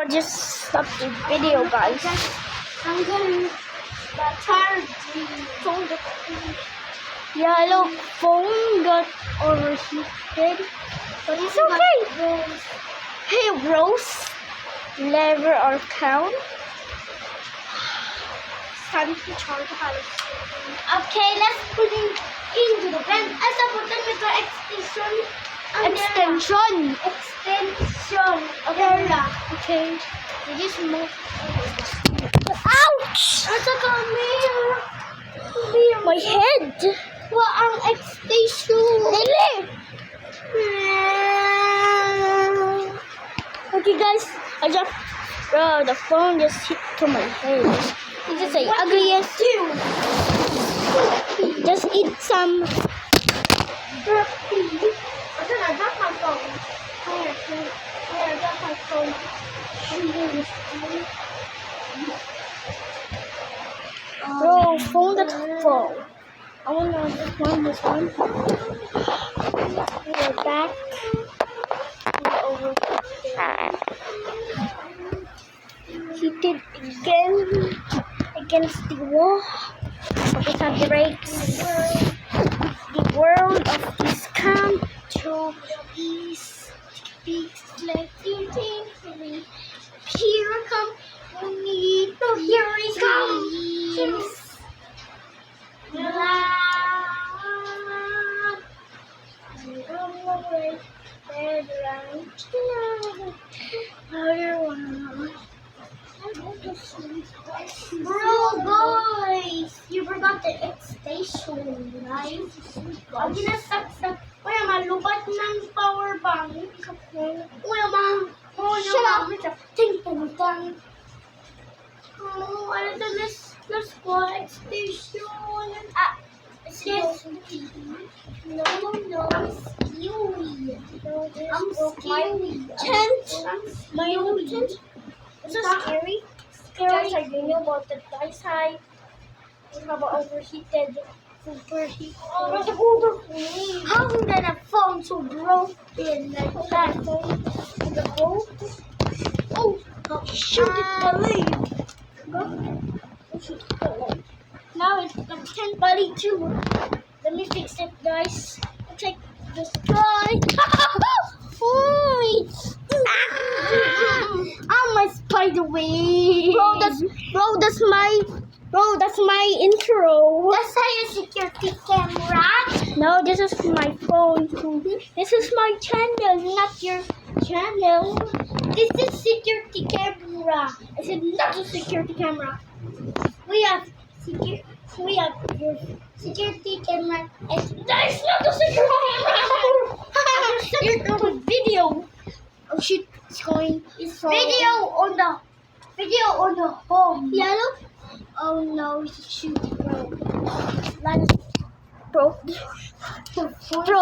Or just stop the video, guys. I'm gonna charge the phone. Yellow phone got overheated, but it's okay. Hey, Rose, lever or count? Time to charge the ballot. Okay, let's put it into the vent. As I put it with the extension. Extension. Okay. Okay. You just move. Ouch! At saka My head. ang extension. Dili! Okay, guys. Bro, the phone just hit to my head. It's just like ugliest. Just eat some. I dropped my phone. I dropped my phone. Bro, phone that fall. I wanna this one. We're back. We're over. Heated again against the wall. Focus on the brakes. The world of this camp to peace. Like eating for me. Here come Bonito. Here he comes. Bro, guys, you forgot the extension, guys. Ang ginasaksak. Kuya, malubat ng power bank. Kuya, shut up. Ting-tong-tang. Oh, ano to? Let's go extension. Yes. No. I'm skewy. I'm skewy. Tent. My own tent. Is this scary? Guys, I don't know about the dice high. How about overheated? Superheated. How can a phone so broken like that? The boat. Oh, shoot it balloon. Shoot it balloon. Now it's the 10 buddy too. Let me fix it, guys. Looks like the sky. I'm my spider web. Bro, that's my intro. That's how you security camera. No, this is my phone. This is my channel, not your channel. This is security camera. I said not a security camera. We have your security camera. That is not a security camera. You're doing video. Oh shit, it's going. Video on the home. Yellow. Oh no, shoot, bro. Bro. Bro.